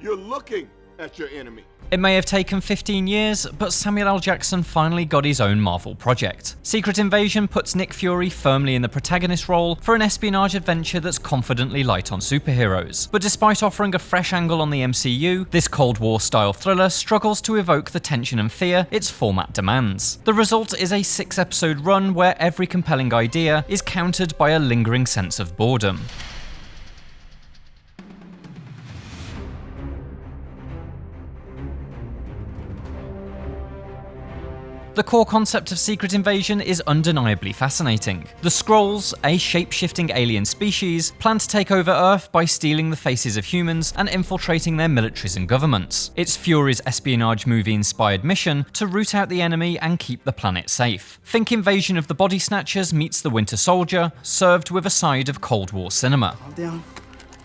You're looking at your enemy. It may have taken 15 years, but Samuel L. Jackson finally got his own Marvel project. Secret Invasion puts Nick Fury firmly in the protagonist role for an espionage adventure that's confidently light on superheroes. But despite offering a fresh angle on the MCU, this Cold War-style thriller struggles to evoke the tension and fear its format demands. The result is a 6-episode run where every compelling idea is countered by a lingering sense of boredom. The core concept of Secret Invasion is undeniably fascinating. The Skrulls, a shape-shifting alien species, plan to take over Earth by stealing the faces of humans and infiltrating their militaries and governments. It's Fury's espionage movie-inspired mission to root out the enemy and keep the planet safe. Think Invasion of the Body Snatchers meets the Winter Soldier, served with a side of Cold War cinema. Calm down.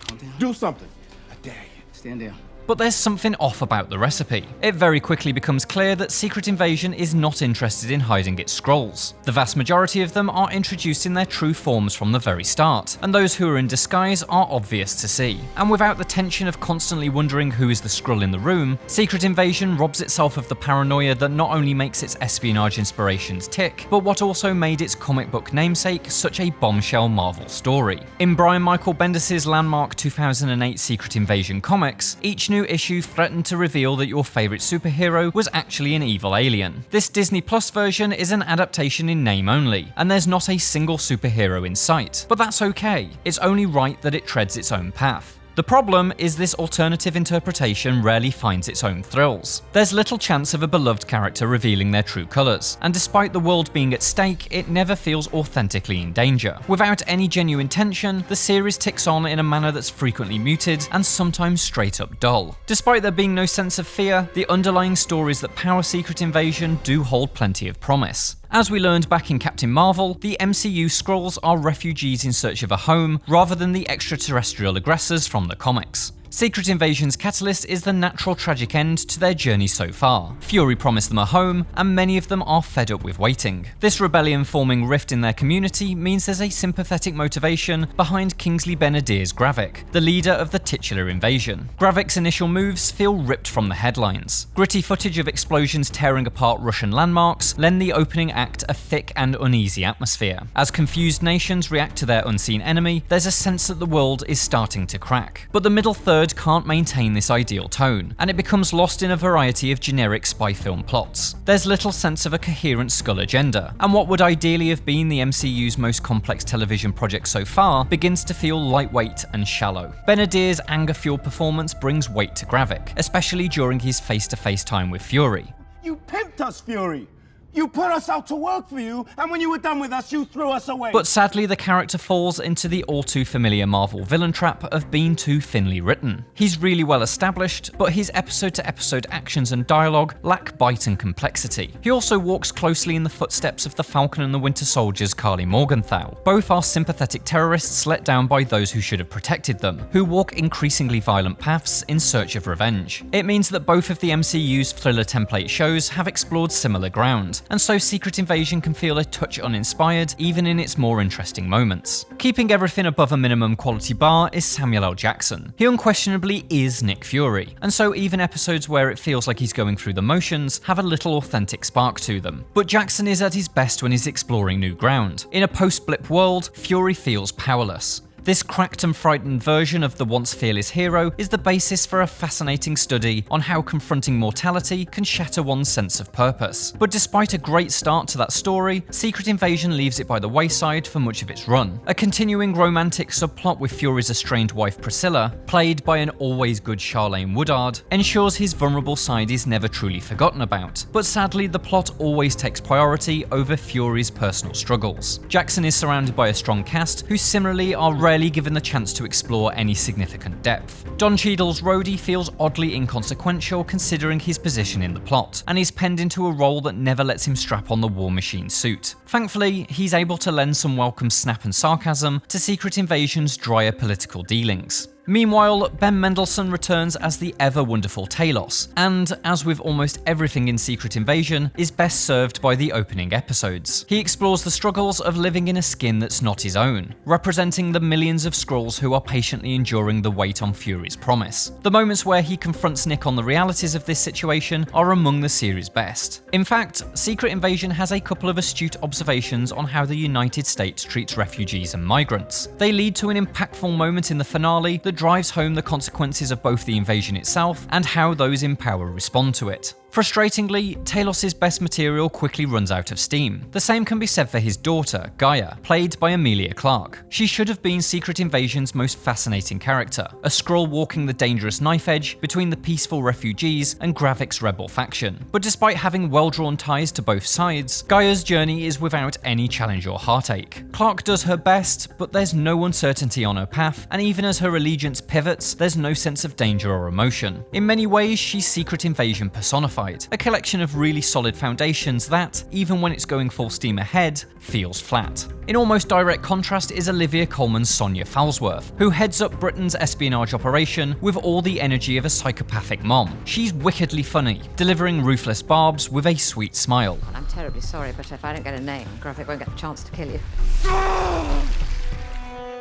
Calm down. Do something. I dare you. Stand down. But there's something off about the recipe. It very quickly becomes clear that Secret Invasion is not interested in hiding its Skrulls. The vast majority of them are introduced in their true forms from the very start, and those who are in disguise are obvious to see. And without the tension of constantly wondering who is the Skrull in the room, Secret Invasion robs itself of the paranoia that not only makes its espionage inspirations tick, but what also made its comic book namesake such a bombshell Marvel story. In Brian Michael Bendis' landmark 2008 Secret Invasion comics, each new issue threatened to reveal that your favourite superhero was actually an evil alien. This Disney Plus version is an adaptation in name only, and there's not a single superhero in sight. But that's okay, it's only right that it treads its own path. The problem is this alternative interpretation rarely finds its own thrills. There's little chance of a beloved character revealing their true colours, and despite the world being at stake, it never feels authentically in danger. Without any genuine tension, the series ticks on in a manner that's frequently muted and sometimes straight up dull. Despite there being no sense of fear, the underlying stories that power Secret Invasion do hold plenty of promise. As we learned back in Captain Marvel, the MCU Skrulls are refugees in search of a home rather than the extraterrestrial aggressors from the comics. Secret Invasion's catalyst is the natural tragic end to their journey so far. Fury promised them a home, and many of them are fed up with waiting. This rebellion-forming rift in their community means there's a sympathetic motivation behind Kingsley Ben-Adir's Gravik, the leader of the titular invasion. Gravik's initial moves feel ripped from the headlines. Gritty footage of explosions tearing apart Russian landmarks lend the opening act a thick and uneasy atmosphere. As confused nations react to their unseen enemy, there's a sense that the world is starting to crack. But the middle third can't maintain this ideal tone, and it becomes lost in a variety of generic spy film plots. There's little sense of a coherent Skull agenda, and what would ideally have been the MCU's most complex television project so far begins to feel lightweight and shallow. Ben-Adir's anger-fueled performance brings weight to Gravik, especially during his face-to-face time with Fury. You pimped us, Fury. You put us out to work for you, and when you were done with us, you threw us away. But sadly, the character falls into the all-too-familiar Marvel villain trap of being too thinly written. He's really well established, but his episode-to-episode actions and dialogue lack bite and complexity. He also walks closely in the footsteps of the Falcon and the Winter Soldier's Karli Morgenthau. Both are sympathetic terrorists let down by those who should have protected them, who walk increasingly violent paths in search of revenge. It means that both of the MCU's thriller template shows have explored similar ground, and so Secret Invasion can feel a touch uninspired even in its more interesting moments. Keeping everything above a minimum quality bar is Samuel L. Jackson. He unquestionably is Nick Fury, and so even episodes where it feels like he's going through the motions have a little authentic spark to them. But Jackson is at his best when he's exploring new ground. In a post-blip world, Fury feels powerless. This cracked and frightened version of the once fearless hero is the basis for a fascinating study on how confronting mortality can shatter one's sense of purpose. But despite a great start to that story, Secret Invasion leaves it by the wayside for much of its run. A continuing romantic subplot with Fury's estranged wife Priscilla, played by an always good Charlene Woodard, ensures his vulnerable side is never truly forgotten about. But sadly, the plot always takes priority over Fury's personal struggles. Jackson is surrounded by a strong cast who similarly are rarely given the chance to explore any significant depth. Don Cheadle's Rhodey feels oddly inconsequential considering his position in the plot, and is penned into a role that never lets him strap on the War Machine suit. Thankfully, he's able to lend some welcome snap and sarcasm to Secret Invasion's drier political dealings. Meanwhile, Ben Mendelsohn returns as the ever-wonderful Talos, and, as with almost everything in Secret Invasion, is best served by the opening episodes. He explores the struggles of living in a skin that's not his own, representing the millions of Skrulls who are patiently enduring the weight on Fury's promise. The moments where he confronts Nick on the realities of this situation are among the series' best. In fact, Secret Invasion has a couple of astute observations on how the United States treats refugees and migrants. They lead to an impactful moment in the finale that drives home the consequences of both the invasion itself and how those in power respond to it. Frustratingly, Talos' best material quickly runs out of steam. The same can be said for his daughter, Gaia, played by Emilia Clarke. She should have been Secret Invasion's most fascinating character, a Skrull walking the dangerous knife edge between the peaceful refugees and Gravik's rebel faction. But despite having well-drawn ties to both sides, Gaia's journey is without any challenge or heartache. Clarke does her best, but there's no uncertainty on her path, and even as her allegiance pivots, there's no sense of danger or emotion. In many ways, she's Secret Invasion personified. A collection of really solid foundations that, even when it's going full steam ahead, feels flat. In almost direct contrast is Olivia Colman's Sonya Falsworth, who heads up Britain's espionage operation with all the energy of a psychopathic mom. She's wickedly funny, delivering ruthless barbs with a sweet smile. I'm terribly sorry, but if I don't get a name, Gravik won't get the chance to kill you.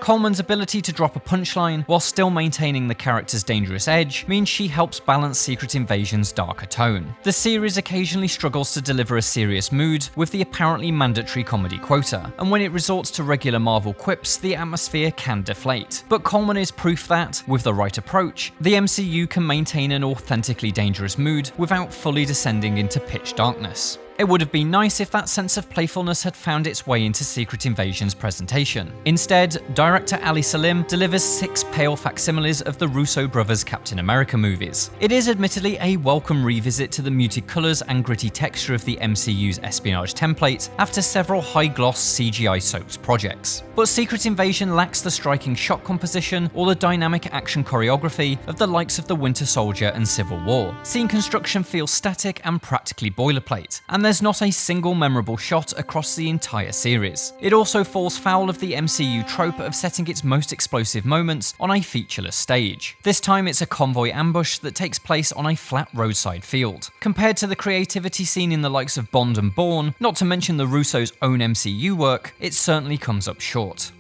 Coleman's ability to drop a punchline while still maintaining the character's dangerous edge means she helps balance Secret Invasion's darker tone. The series occasionally struggles to deliver a serious mood with the apparently mandatory comedy quota, and when it resorts to regular Marvel quips, the atmosphere can deflate. But Colman is proof that, with the right approach, the MCU can maintain an authentically dangerous mood without fully descending into pitch darkness. It would have been nice if that sense of playfulness had found its way into Secret Invasion's presentation. Instead, director Ali Salim delivers 6 pale facsimiles of the Russo brothers' Captain America movies. It is admittedly a welcome revisit to the muted colours and gritty texture of the MCU's espionage template after several high-gloss CGI soaps projects. But Secret Invasion lacks the striking shot composition or the dynamic action choreography of the likes of the Winter Soldier and Civil War. Scene construction feels static and practically boilerplate, and there's not a single memorable shot across the entire series. It also falls foul of the MCU trope of setting its most explosive moments on a featureless stage. This time it's a convoy ambush that takes place on a flat roadside field. Compared to the creativity seen in the likes of Bond and Bourne, not to mention the Russo's own MCU work, it certainly comes up short.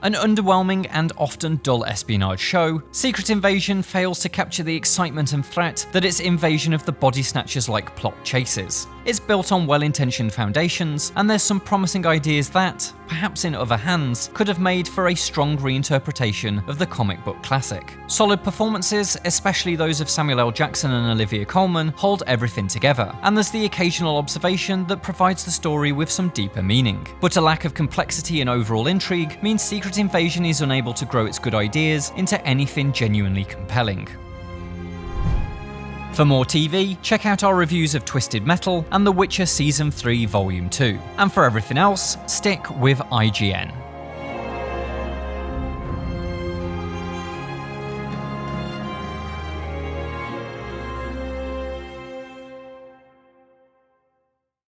An underwhelming and often dull espionage show, Secret Invasion fails to capture the excitement and threat that its invasion of the Body Snatchers-like plot chases. It's built on well-intentioned foundations, and there's some promising ideas that, perhaps in other hands, could have made for a strong reinterpretation of the comic book classic. Solid performances, especially those of Samuel L. Jackson and Olivia Colman, hold everything together, and there's the occasional observation that provides the story with some deeper meaning. But a lack of complexity and overall intrigue means Secret Invasion is unable to grow its good ideas into anything genuinely compelling. For more TV, check out our reviews of Twisted Metal and The Witcher Season 3 Volume 2. And for everything else, stick with IGN.